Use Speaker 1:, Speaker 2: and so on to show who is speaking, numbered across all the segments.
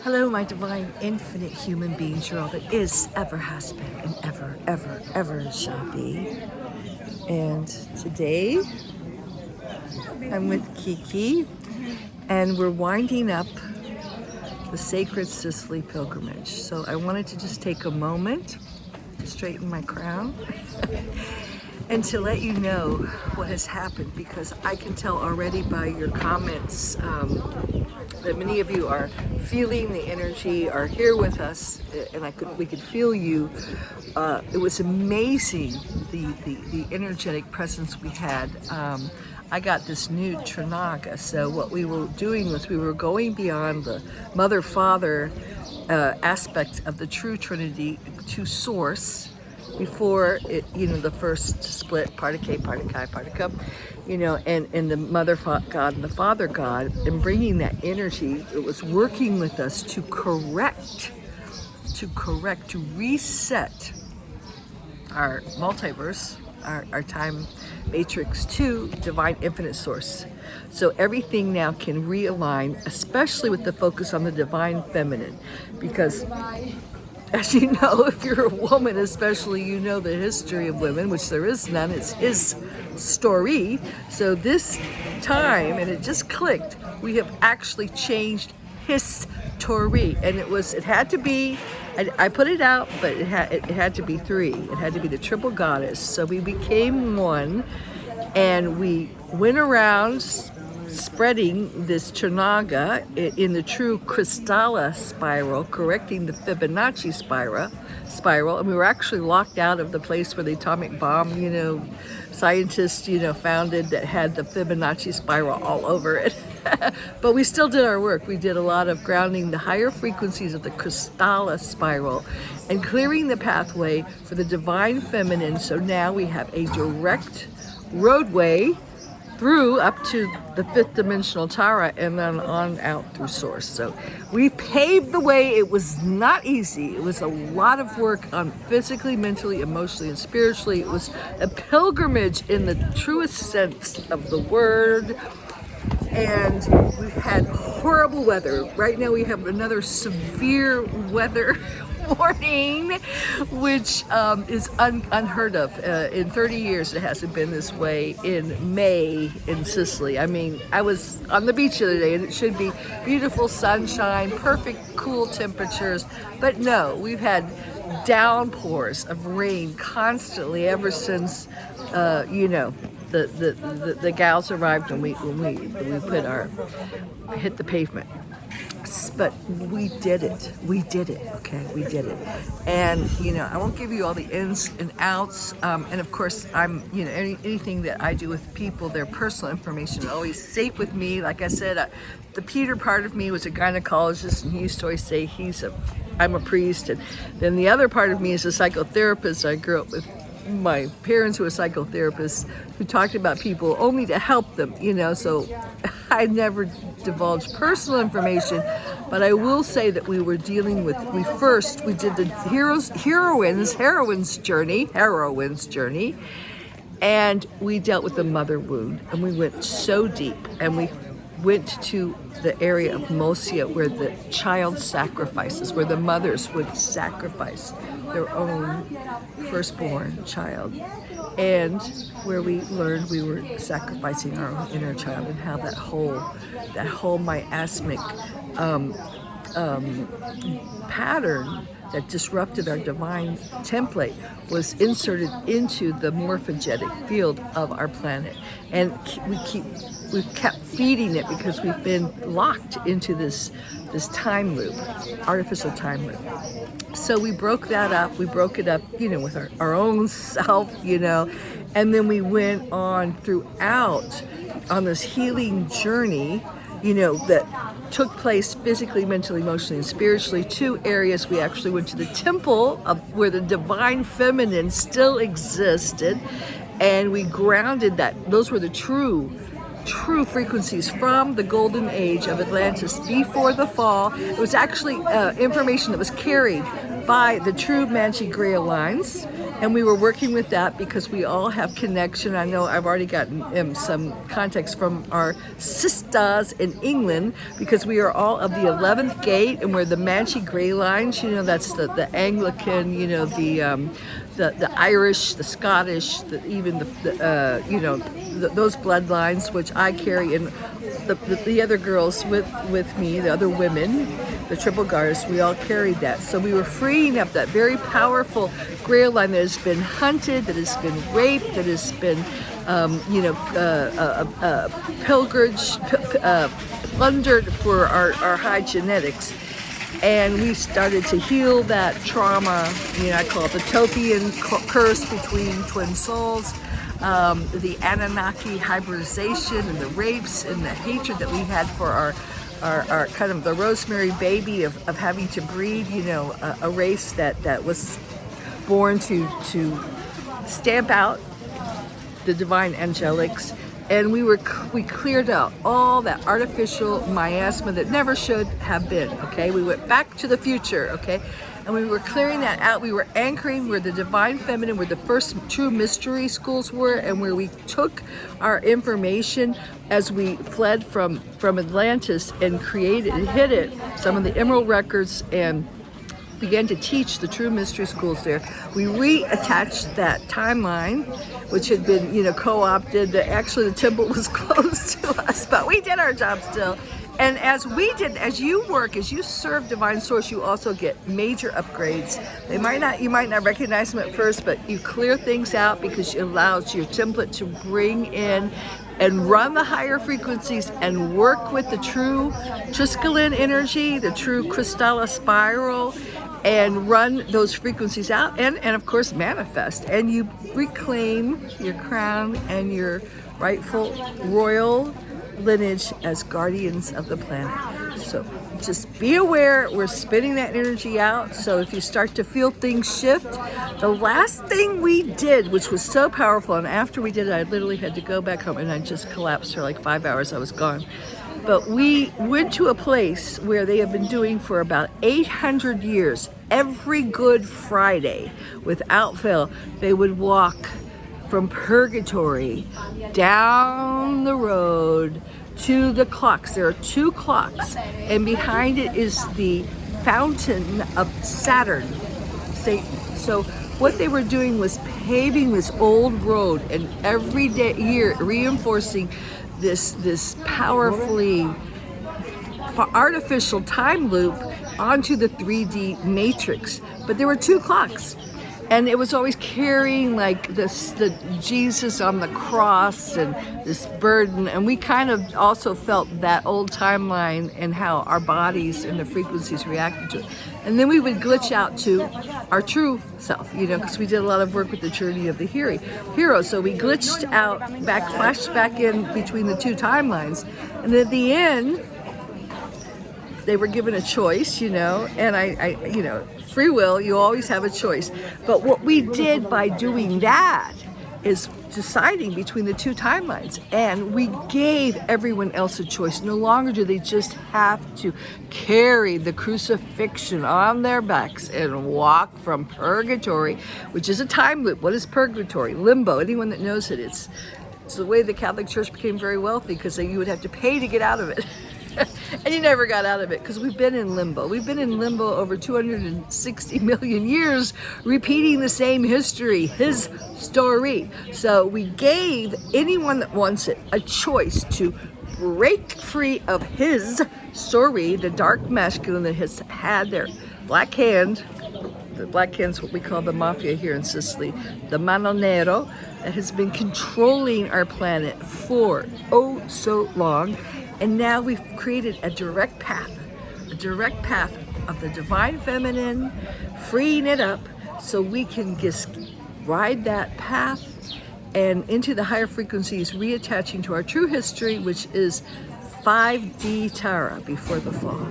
Speaker 1: Hello, my divine, infinite human beings. You're all that is, ever has been, and ever, ever, ever shall be. And today, I'm with Kiki, and we're winding up the Sacred Sicily Pilgrimage. So I wanted to just take a moment to straighten my crown and to let you know what has happened, because I can tell already by your comments that many of you are feeling the energy, are here with us, and we could feel you. It was amazing, the energetic presence we had. I got this new Trinaga, so what we were doing was we were going beyond the mother-father aspect of the true Trinity to source, before it, the first split, part of K, part of Chi, part of Cum, and the mother God and the father God, and bringing that energy. It was working with us to correct, to reset our multiverse, our time matrix to divine infinite source. So everything now can realign, especially with the focus on the divine feminine, because as you know, if you're a woman especially, you know the history of women, which there is none. It's his story. So this time, and it just clicked, we have actually changed history. And it had to be, I put it out, but it had to be three. It had to be the triple goddess. So we became one, and we went around spreading this Trinaga in the true Kristalla spiral, correcting the Fibonacci spiral, and we were actually locked out of the place where the atomic bomb, scientists, founded, that had the Fibonacci spiral all over it. But we still did our work. We did a lot of grounding the higher frequencies of the Kristalla spiral and clearing the pathway for the divine feminine. So now we have a direct roadway through up to the fifth dimensional Tara, and then on out through source. So we paved the way. It was not easy. It was a lot of work on physically, mentally, emotionally, and spiritually. It was a pilgrimage in the truest sense of the word. And we had horrible weather. Right now we have another severe weather warning, which is unheard of. In 30 years, it hasn't been this way in May in Sicily. I mean, I was on the beach the other day, and it should be beautiful sunshine, perfect cool temperatures. But no, we've had downpours of rain constantly ever since, the gals arrived when we hit the pavement. But we did it, okay, we did it. And, I won't give you all the ins and outs. And of course, anything that I do with people, their personal information is always safe with me. Like I said, the Peter part of me was a gynecologist, and he used to always say I'm a priest. And then the other part of me is a psychotherapist. I grew up with my parents who were psychotherapists who talked about people only to help them, so I never divulged personal information. But I will say that we were dealing with, we did the heroine's journey, and we dealt with the mother wound, and we went so deep, and we went to the area of Mosia, where the child sacrifices, where the mothers would sacrifice their own firstborn child, and where we learned we were sacrificing our own inner child, and how that whole miasmic pattern that disrupted our divine template was inserted into the morphogenetic field of our planet. And we've kept feeding it, because we've been locked into this time loop, artificial time loop. So we broke that up. We broke it up, with our own self, and then we went on throughout on this healing journey, that took place physically, mentally, emotionally, and spiritually. 2 areas. We actually went to the temple of where the divine feminine still existed, and we grounded that. Those were the true frequencies from the golden age of Atlantis before the fall. It was actually information that was carried by the true Manchi Grail lines, And we were working with that because we all have connection. I know I've already gotten some context from our sisters in England, because we are all of the 11th gate, and we're the Manchi Grey lines. You know, that's the Anglican, you know, the Irish, the Scottish, even those bloodlines, which I carry, and the other girls with me, the other women, the triple guards, we all carried that. So we were freeing up that very powerful Grail line that has been hunted, that has been raped, that has been, plundered for our high genetics. And we started to heal that trauma. You know, I call it the Topian curse between twin souls, the Anunnaki hybridization and the rapes and the hatred that we had for our kind of the Rosemary baby of having to breed, you know, a race that was born to stamp out the divine angelics. And we cleared out all that artificial miasma that never should have been, okay? We went back to the future, okay? And we were clearing that out. We were anchoring where the divine feminine, where the first true mystery schools were, and where we took our information as we fled from Atlantis and created and hid it, some of the emerald records, and began to teach the true mystery schools there. We reattached that timeline, which had been, you know, co-opted. Actually, the temple was closed to us, but we did our job still. And as you serve Divine Source, you also get major upgrades. You might not recognize them at first, but you clear things out because it allows your template to bring in and run the higher frequencies and work with the true Triskelion energy, the true Kristalla spiral, and run those frequencies out and of course manifest. And you reclaim your crown and your rightful royal lineage as guardians of the planet. So just be aware, we're spinning that energy out. So if you start to feel things shift, the last thing we did, which was so powerful, and after we did it, I literally had to go back home and I just collapsed for like 5 hours. I was gone. But we went to a place where they have been doing for about 800 years, every Good Friday, without fail, they would walk from purgatory down the road to the clocks. There are 2 clocks, and behind it is the fountain of Saturn, Satan. So what they were doing was paving this old road, and every year reinforcing this powerfully artificial time loop onto the 3D matrix. But there were 2 clocks, and it was always carrying like the Jesus on the cross and this burden. And we kind of also felt that old timeline and how our bodies and the frequencies reacted to it. And then we would glitch out to our true self, you know, because we did a lot of work with the journey of the hero. So we glitched out, flashed back in between the 2 timelines. And at the end, they were given a choice, you know, and I you know, free will, you always have a choice. But what we did by doing that is deciding between the 2 timelines, and we gave everyone else a choice. No longer do they just have to carry the crucifixion on their backs and walk from purgatory, which is a time loop. What is purgatory? Limbo. Anyone that knows it, it's the way the Catholic Church became very wealthy, because you would have to pay to get out of it. And you never got out of it, because we've been in limbo. We've been in limbo over 260 million years, repeating the same history, his story. So we gave anyone that wants it a choice to break free of his story, the dark masculine that has had their black hand. The black hand's what we call the mafia here in Sicily, the mano nero, that has been controlling our planet for so long. And now we've created a direct path of the divine feminine, freeing it up so we can just ride that path and into the higher frequencies, reattaching to our true history, which is 5D Tara, before the fall.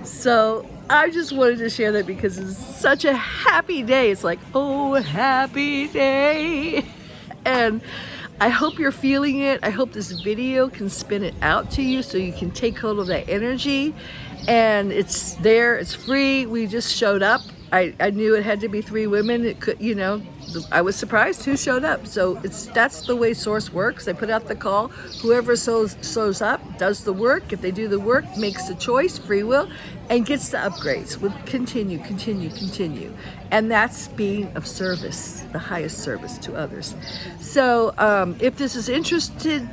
Speaker 1: So I just wanted to share that because it's such a happy day. It's like, oh, happy day. And I hope you're feeling it. I hope this video can spin it out to you so you can take hold of that energy. And it's there, it's free. We just showed up I knew it had to be 3 women. It could, you know, I was surprised who showed up. So that's the way Source works. They put out the call. Whoever shows up does the work. If they do the work, makes the choice, free will, and gets the upgrades. Would continue. And that's being of service, the highest service to others. So if this is interested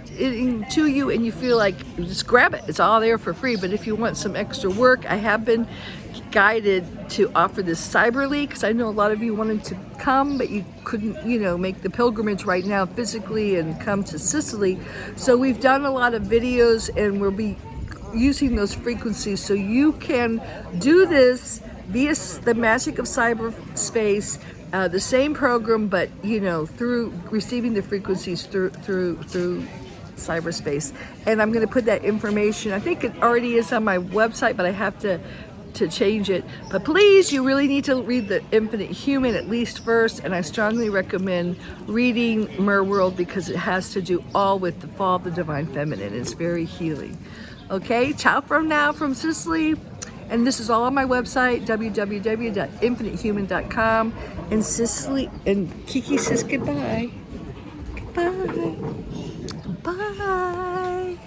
Speaker 1: to you and you feel like, just grab it. It's all there for free. But if you want some extra work, I have been guided to offer this cyberly, because I know a lot of you wanted to come, but you couldn't, you know, make the pilgrimage right now physically and come to Sicily. So we've done a lot of videos, and we'll be using those frequencies so you can do this via the magic of cyberspace, the same program, but you know, through receiving the frequencies through cyberspace. And I'm going to put that information, I think it already is on my website, but I have to change it. But please, you really need to read the Infinite Human at least first, and I strongly recommend reading Mer World, because it has to do all with the fall of the Divine Feminine. It's very healing. Okay, ciao from now from Sicily. And this is all on my website, www.infinitehuman.com. And Sicily, and Kiki says goodbye. Goodbye. Bye.